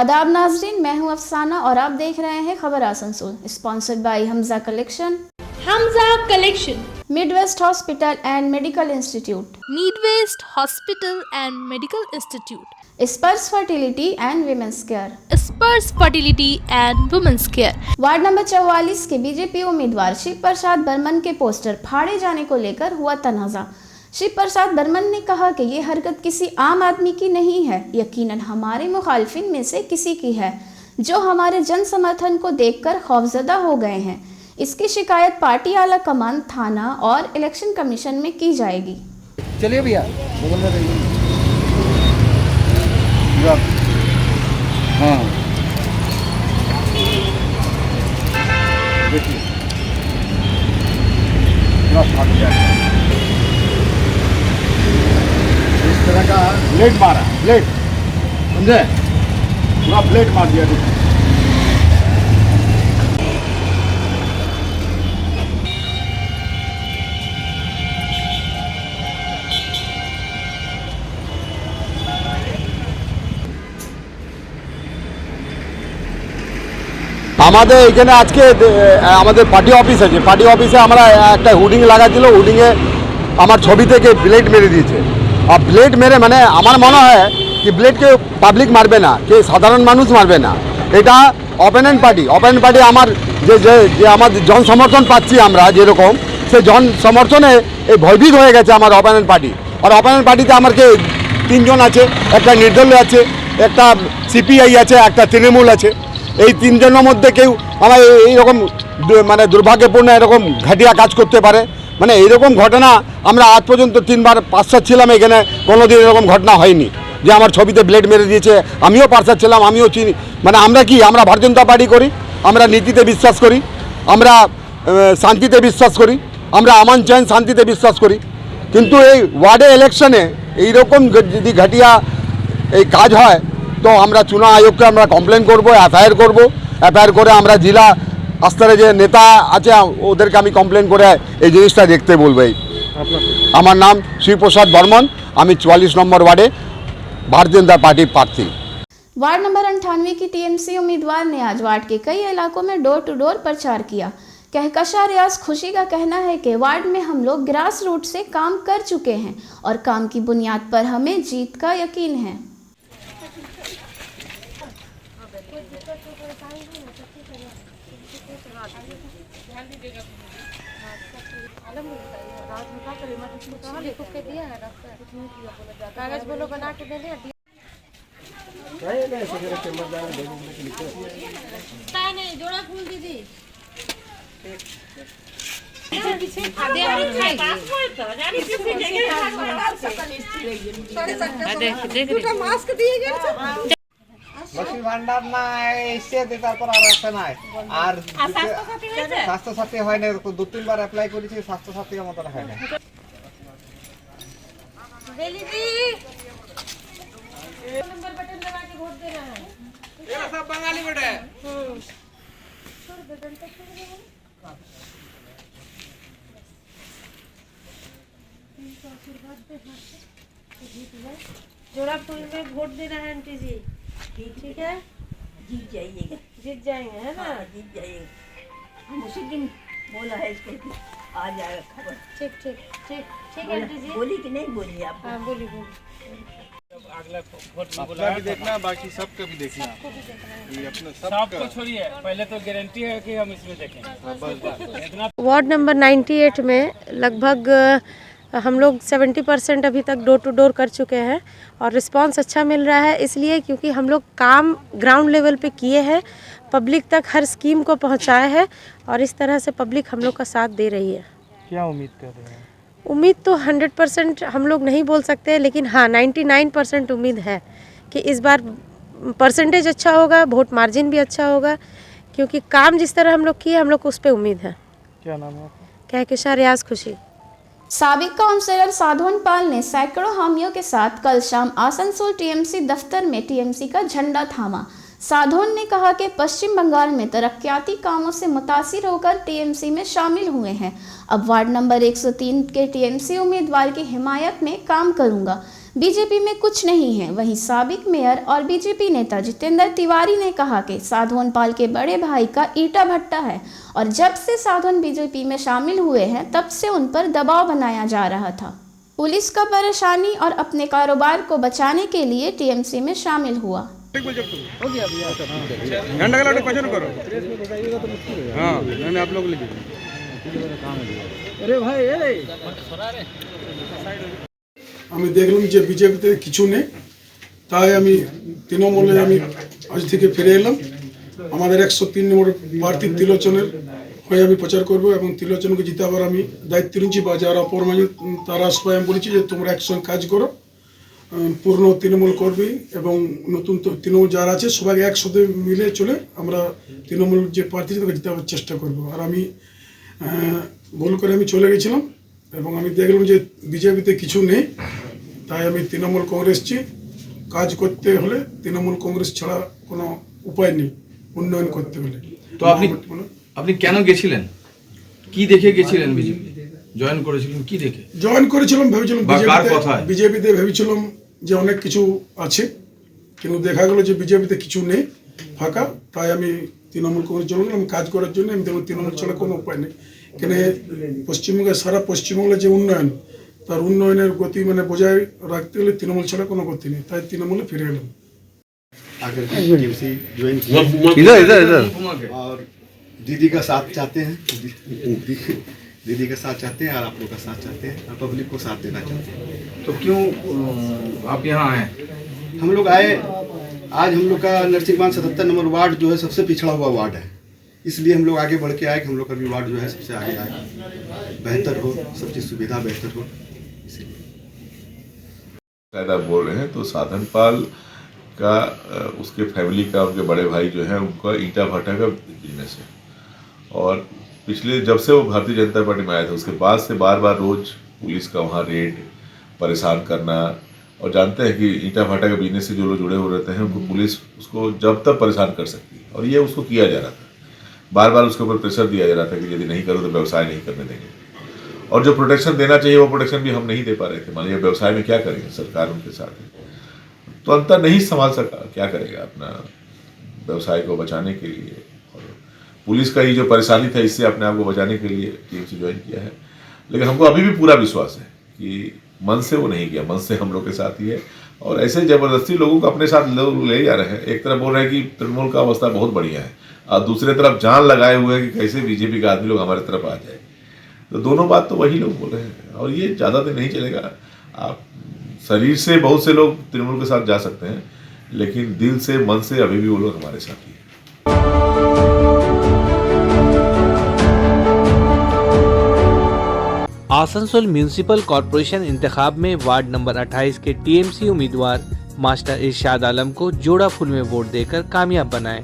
आदाब नाजरीन, मैं हूं अफसाना और आप देख रहे हैं खबर Asansol, sponsored by Hamza collection. Midwest hospital and medical institute, Sparsh fertility and women's care. Ward number 44 के बीजेपी उम्मीदवार शिव प्रसाद बर्मन के पोस्टर फाड़े जाने को लेकर हुआ तनाज़ा। शिव प्रसाद बर्मन ने कहा कि ये हरकत किसी आम आदमी की नहीं है, यकीनन हमारे मुखालफिन में से किसी की है, जो हमारे जन समर्थन को देखकर खौफजदा हो गए हैं। इसकी शिकायत पार्टी आला कमान, थाना और इलेक्शन कमीशन में की जाएगी। चलिए भैया, हाँ देखिए इस तरह का ब्लेड मारा, ब्लेड समझे, पूरा ब्लेड मार दिया। देखिए আমাদের এখানে আজকে আমাদের পার্টি অফিস আছে, পার্টি অফিসে আমরা একটা হুডিং লাগাচ্ছিল, হুডিংয়ে আমার ছবি থেকে ব্লেড মেরে দিয়েছে। আর ব্লেড মেরে মানে আমার মনে হয় কি ব্লেডকে পাবলিক মারবে না, কে সাধারণ মানুষ মারবে না, এটা অপোনেন্ট পার্টি আমার যে আমার জন সমর্থন পাচ্ছি আমরা যেরকম, সে জন সমর্থনে এই ভয়ভীত হয়ে গেছে আমার অপোনেন্ট পার্টি। আর অপোনেন্ট পার্টিতে আমার কে 3 জন আছে, একটা নির্দলীয় আছে, একটা সিপিআই আছে, একটা তৃণমূল আছে। এই 3 জনের মধ্যে কেউ আমার এইরকম মানে দুর্ভাগ্যপূর্ণ এরকম ঘাটিয়া কাজ করতে পারে, মানে এইরকম ঘটনা আমরা আজ পর্যন্ত 3বার পার্ষদ ছিলাম, এখানে কোনোদিন এরকম ঘটনা হয়নি যে আমার ছবিতে ব্লেড মেরে দিয়েছে। আমিও পার্ষদ ছিলাম, আমিও চিনি, মানে আমরা কি আমরা ভারতীয় জনতা পার্টি করি, আমরা নীতিতে বিশ্বাস করি, আমরা শান্তিতে বিশ্বাস করি, আমরা আমান চাইন শান্তিতে বিশ্বাস করি। কিন্তু এই ওয়ার্ডে ইলেকশনে এইরকম যদি ঘাটিয়া এই কাজ হয় তো আমরা চুনাव আয়োগকে আমরা কমপ্লেন করব, এফআইআর করব। এফআইআর করে আমরা জেলা স্তরে যে নেতা আছে ওদেরকে আমি কমপ্লেন করে এই জিনিসটা দেখতে বলবো। আমার নাম শিবপ্রসাদ বর্মন, আমি 44 নম্বর वार्डे भारतीय जनता पार्टी प्रार्थी। वार्ड नंबर 98 की टीएमसी उम्मीदवार ने आज वार्ड के कई इलाकों में डोर टू डोर प्रचार किया। कहकशा रियाज खुशी का कहना है कि वार्ड में हम लोग ग्रास रूट से काम कर चुके हैं और काम की बुनियाद पर हमें जीत का यकीन है। कागज बोलो बना के दे दे, नहीं जोड़ा फूल दीदी मास्क दिए गए লক্ষ্মী ভান্ডার নাই, এসে তারপর আর আসে নাই। আর স্বাস্থ্য সাথী হয় না, 2-3 বার অ্যাপ্লাই করেছি, স্বাস্থ্য সাথী মতো হয় না। नंबर बटन दबा के वोट देना है। ये सब बंगाली बेटा है। जोड़ा फूल में वोट देना है आंटी जी, ठीक है? जीत जाइएगा, जीत जाएंगे, है ना? जीत जाइएगा। हम उसी दिन बोला है इसको कि आ जाएगा खबर। ठीक ठीक ठीक ठीक है आंटी जी। बोली कि नहीं बोली आप? हाँ बोली बोली। अपना भी देखना, बाकी सबका भी देखना, ये अपना सबको छोड़िए, पहले तो गारंटी है कि हम इसमें देखें। वार्ड नंबर 98 में लगभग हम लोग 70% अभी तक डोर टू डोर कर चुके हैं और रिस्पांस अच्छा मिल रहा है, इसलिए क्योंकि हम लोग काम ग्राउंड लेवल पे किए हैं, पब्लिक तक हर स्कीम को पहुंचाए हैं और इस तरह से पब्लिक हम लोग का साथ दे रही है। क्या उम्मीद कर रहे हैं? उम्मीद तो 100% हम लोग नहीं बोल सकते, लेकिन हाँ 99% उम्मीद है कि इस बार परसेंटेज अच्छा होगा, वोट मार्जिन भी अच्छा होगा, क्योंकि काम जिस तरह हम लोग किए हम लोग को उस पर उम्मीद है। क्या नाम है आपका? कहकशा रियाज खुशी। साबिक काउंसलर साधवन पाल ने सैकड़ों हामियों के साथ कल शाम आसनसोल टीएमसी दफ्तर में टीएमसी का झंडा थामा। साधवन ने कहा कि पश्चिम बंगाल में तरक्याती कामों से मुतासिर होकर टीएमसी में शामिल हुए हैं। अब वार्ड नंबर 103 के टीएमसी उम्मीदवार की हिमायत में काम करूंगा। बीजेपी में कुछ नहीं है। वहीं साबिक मेयर और बीजेपी नेता जितेंद्र तिवारी ने कहा कि साधवन पाल के बड़े भाई का ईटा भट्टा है और जब से साधवन बीजेपी में शामिल हुए हैं तब से उन पर दबाव बनाया जा रहा था। पुलिस का परेशानी और अपने कारोबार को बचाने के लिए टीएमसी में शामिल हुआ। আমি দেখলাম যে বিজেপিতে কিছু নেই, তাই আমি তৃণমূলে আমি আজ থেকে ফিরে এলাম। আমাদের 103 নম্বর প্রার্থী ত্রিলোচনের হয়ে আমি প্রচার করব এবং ত্রিলোচনকে জিতাবার আমি দায়িত্ব নিচ্ছি। বা যারা অপরমানি তারা সবাই আমি বলেছি যে তোমরা একসঙ্গে কাজ করো, পূর্ণ তৃণমূল কর্মী এবং নতুন তৃণমূল যারা আছে সবাই একসাথে মিলে চলে আমরা তৃণমূল যে প্রার্থী তাকে জিতাবার চেষ্টা করব। আর আমি ভুল করে আমি চলে গেছিলাম এবং আমি দেখলাম যে বিজেপিতে কিছু নেই, তাই আমি তৃণমূল কংগ্রেসছি। কাজ করতে হলে তৃণমূল কংগ্রেস ছাড়া কোনো উপায় নেই উন্নয়ন করতে হলে। তো আপনি কেন গেছিলেন, কি দেখে গেছিলেন? বিজেপি জয়েন করেছিলেন কি দেখে? জয়েন করেছিলাম ভেবেছিলাম কথায়? বিজেপিতে ভেবেছিলাম যে অনেক কিছু আছে, কিন্তু দেখা গেল যে বিজেপিতে কিছু নেই, ফাঁকা। তাই আমি তৃণমূল কংগ্রেস জন্য আমি কাজ করার জন্য আমি দেখলাম তৃণমূল ছাড়া কোনো উপায় নেই। কেন পশ্চিমবঙ্গের সারা পশ্চিমবঙ্গের যে উন্নয়ন, তার উন্নয়নের গতি মানে বজায় রাখতে গেলে তৃণমূল ছাড়া কোনো গতি নেই, তাই তৃণমূলে ফিরে এলাম। इधर और दीदी का साथ चाहते हैं, दीदी का साथ चाहते हैं और आप लोग का साथ चाहते हैं और पब्लिक को साथ देना चाहते हैं। तो क्यों आप यहाँ आए? हम लोग आए, आज हम लोग का नरसिंहवान 77 नंबर वार्ड जो है सबसे पिछड़ा हुआ वार्ड है, इसलिए हम लोग आगे बढ़ के आए कि हम लोग का भी वार्ड जो है सबसे आगे आए, बेहतर हो, सब चीज़ सुविधा बेहतर हो। इसीलिए बोल रहे हैं तो साधन पाल का उसके फैमिली का, उनके बड़े भाई जो है उनका ईटा भट्टा का बिजनेस है और पिछले जब से वो भारतीय जनता पार्टी में आए थे उसके बाद से बार बार रोज पुलिस का वहाँ रेड, परेशान करना, और जानते हैं कि ईटा भट्टा के बिजनेस से जो लोग जुड़े हुए रहते हैं उनको पुलिस उसको जब तक परेशान कर सकती है और ये उसको किया जा रहा था। बार बार उसके ऊपर प्रेशर दिया जा रहा था कि यदि नहीं करो तो व्यवसाय नहीं करने देंगे, और जो प्रोटेक्शन देना चाहिए वो प्रोटेक्शन भी हम नहीं दे पा रहे थे। मान लीजिए व्यवसाय में क्या करेंगे, सरकार उनके साथ है तो अंतर नहीं संभाल सका, क्या करेगा अपना व्यवसाय को बचाने के लिए। और पुलिस का ये जो परेशानी था इससे अपने आप को बचाने के लिए टीएमसी ज्वाइन किया है। लेकिन हमको अभी भी पूरा विश्वास है कि मन से वो नहीं गया, मन से हम लोग के साथ ही है। और ऐसे जबरदस्ती लोगों को अपने साथ लोग ले जा रहे हैं। एक तरफ बोल रहे हैं कि तृणमूल का अवस्था बहुत बढ़िया है और दूसरे तरफ जान लगाए हुए हैं कि कैसे बीजेपी का आदमी लोग हमारे तरफ आ जाए। तो दोनों बात तो वही लोग बोल रहे हैं और ये ज़्यादा दिन नहीं चलेगा। आप शरीर से बहुत से लोग तृणमूल के साथ जा सकते हैं, लेकिन दिल से, मन से अभी भी वो लोग हमारे साथ ही हैं। आसनसोल म्यूनिसिपल कॉरपोरेशन इंतखाब में वार्ड नंबर 28 के टीएमसी उम्मीदवार मास्टर इरशाद आलम को जोड़ा फूल में वोट देकर कामयाब बनाएं।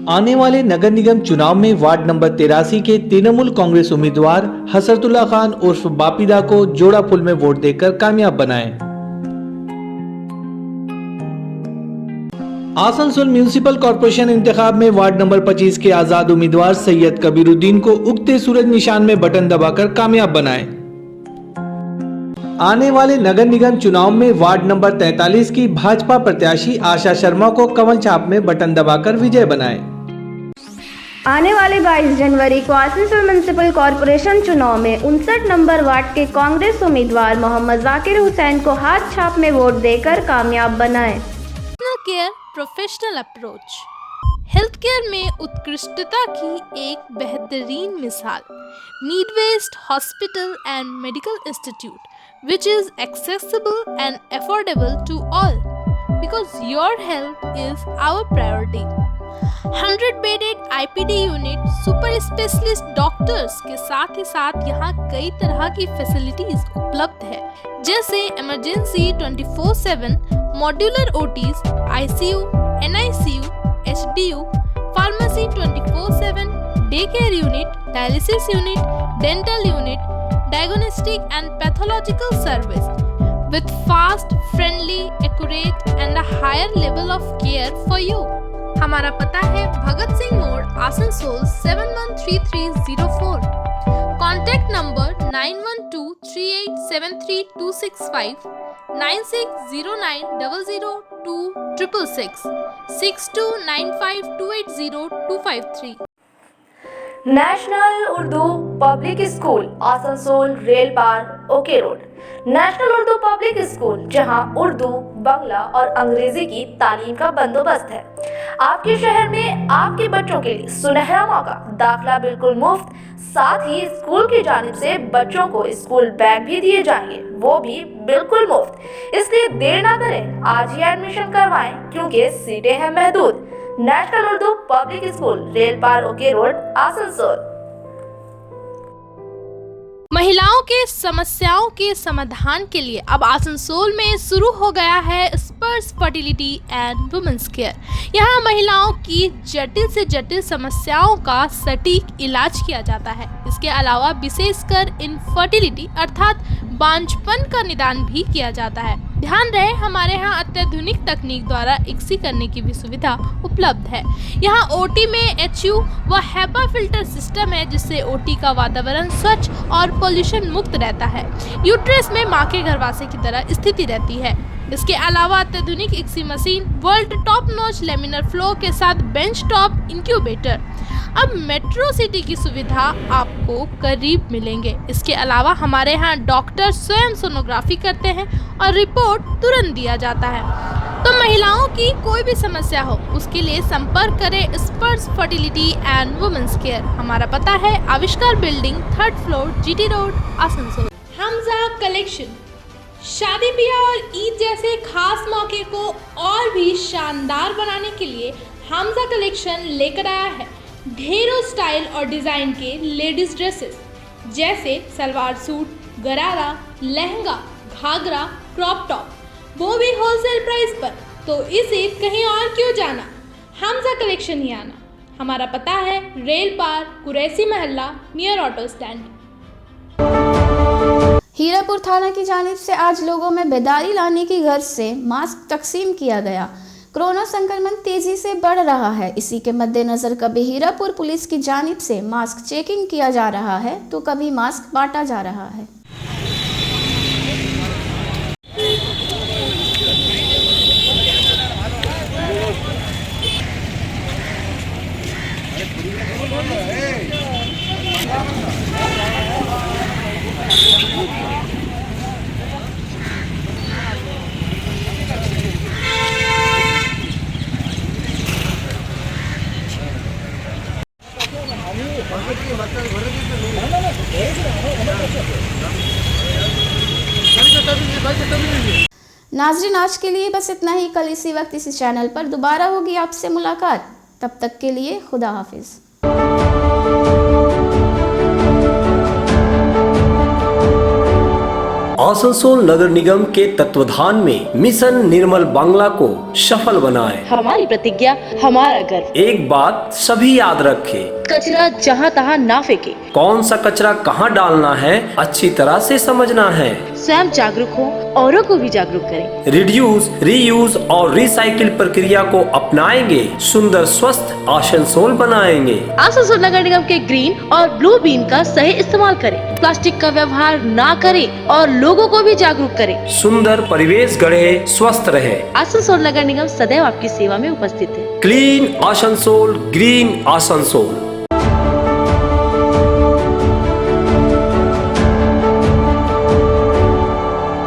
आने वाले नगर निगम चुनाव में वार्ड नंबर 83 के तृणमूल कांग्रेस उम्मीदवार हसरतुल्ला खान उर्फ बापिदा को जोड़ा फूल में वोट देकर कामयाब बनाएं। आसनसोल म्यूनिसिपल कॉरपोरेशन इंतखाब में वार्ड नंबर 25 के आजाद उम्मीदवार सैयद कबीरुद्दीन को उगते सूरज निशान में बटन दबाकर कामयाब बनाएं। आने वाले नगर निगम चुनाव में वार्ड नंबर 43 की भाजपा प्रत्याशी आशा शर्मा को कमल छाप में बटन दबाकर विजय बनाएं। आने वाले 22 जनवरी को आसनसोल म्युनिसिपल कॉरपोरेशन चुनाव में 59 नंबर वार्ड के कांग्रेस उम्मीदवार मोहम्मद जाकिर हुसैन को हाथ छाप में वोट देकर कामयाब बनाएं। Personal care professional approach health care में उत्कृष्टता की एक बेहतरीन मिसाल Midwest hospital and medical institute which is accessible and affordable to all because your health is our priority. 100-bedded IPD unit, super specialist doctors के साथ ही साथ यहाँ कई तरह की फैसिलिटीज उपलब्ध है जैसे emergency 24/7, modular OTs, ICU, NICU, HDU, pharmacy 24/7, day care unit, dialysis unit, dental unit, diagnostic and pathological service with fast, friendly, accurate and a higher level of care for you. हमारा पता है भगत सिंह मोड़, Asansol 713304। Contact number 9123873265, 9609002666, 6295280253. National Urdu public school Asansol rail Par OK road. National Urdu public school जहां उर्दू, बांग्ला और अंग्रेजी की तालीम का बंदोबस्त है। आपके शहर में आपके बच्चों के लिए सुनहरा मौका, दाखिला बिल्कुल मुफ्त, साथ ही स्कूल की जानिब से बच्चों को स्कूल बैग भी दिए जाएंगे, वो भी बिल्कुल मुफ्त। इसलिए देर ना करें, आज ही एडमिशन करवाएं क्योंकि सीटें हैं महदूद। National Urdu public school rail Par OK road Asansol. महिलाओं के समस्याओं के समाधान के लिए अब आसनसोल में शुरू हो गया है स्पर्श फर्टिलिटी एंड वुमेन्स केयर। यहाँ महिलाओं की जटिल से जटिल समस्याओं का सटीक इलाज किया जाता है। इसके अलावा विशेषकर इनफर्टिलिटी अर्थात बांझपन का निदान भी किया जाता है। ध्यान रहे, हमारे यहाँ अत्याधुनिक तकनीक द्वारा इक्सी करने की भी सुविधा उपलब्ध है। यहाँ ओटी में HU व HEPA फिल्टर सिस्टम है, जिससे ओटी का वातावरण स्वच्छ और पोल्यूशन मुक्त रहता है। यूट्रस में माँ के गर्भाशय की तरह स्थिति रहती है। इसके अलावा अत्याधुनिक ICSI machine, world top notch laminar flow के साथ बेंच टॉप इंक्यूबेटर। अब मेट्रो सिटी की सुविधा आपको करीब मिलेंगे। इसके अलावा हमारे यहाँ डॉक्टर स्वयं सोनोग्राफी करते हैं और रिपोर्ट तुरंत दिया जाता है। तो महिलाओं की कोई भी समस्या हो, उसके लिए संपर्क करें स्पर्श फर्टिलिटी एंड वुमेन्स केयर। हमारा पता है आविष्कार building, 3rd floor, GT road, Asansol. Hamza collection शादी ब्याह और ईद जैसे खास मौके को और भी शानदार बनाने के लिए हमजा कलेक्शन लेकर आया है ढेरों स्टाइल और डिज़ाइन के लेडीज ड्रेसेस, जैसे सलवार सूट, गरारा, लहंगा, घाघरा, क्रॉप टॉप, वो भी होलसेल प्राइस पर। तो इसे कहीं और क्यों जाना, हमजा कलेक्शन ही आना। हमारा पता है रेल पार, कुरैसी मोहल्ला, नियर ऑटो स्टैंड। हीरापुर थाना की जानिब से आज लोगों में बेदारी लाने की गर्ज से मास्क तकसीम किया गया। कोरोना संक्रमण तेजी से बढ़ रहा है, इसी के मद्देनजर कभी हीरापुर पुलिस की जानिब से मास्क चेकिंग किया जा रहा है तो कभी मास्क बांटा जा रहा है। नाज़रीन, आज के लिए बस इतना ही। कल इसी वक्त इसी चैनल पर दोबारा होगी आपसे मुलाकात। तब तक के लिए खुदा हाफिज। आसनसोल नगर निगम के तत्वाधान में मिशन निर्मल बांग्ला को सफल बनाएं। हमारी प्रतिज्ञा, हमारा गर्व। एक बात सभी याद रखें, कचरा जहाँ तहाँ ना फेंके। कौन सा कचरा कहाँ डालना है अच्छी तरह से समझना है। स्वयं जागरूक हो, औरों को भी जागरूक करें। रिड्यूस, रीयूज और रिसाइकिल प्रक्रिया को अपनाएंगे, सुंदर स्वस्थ आसनसोल बनाएंगे। आसनसोल नगर निगम के ग्रीन और ब्लू बीन का सही इस्तेमाल करें। प्लास्टिक का व्यवहार ना करें और लोगों को भी जागरूक करें। सुंदर परिवेश गढ़े, स्वस्थ रहे। आसनसोल नगर निगम सदैव आपकी सेवा में उपस्थित है। Clean Asansol, green Asansol.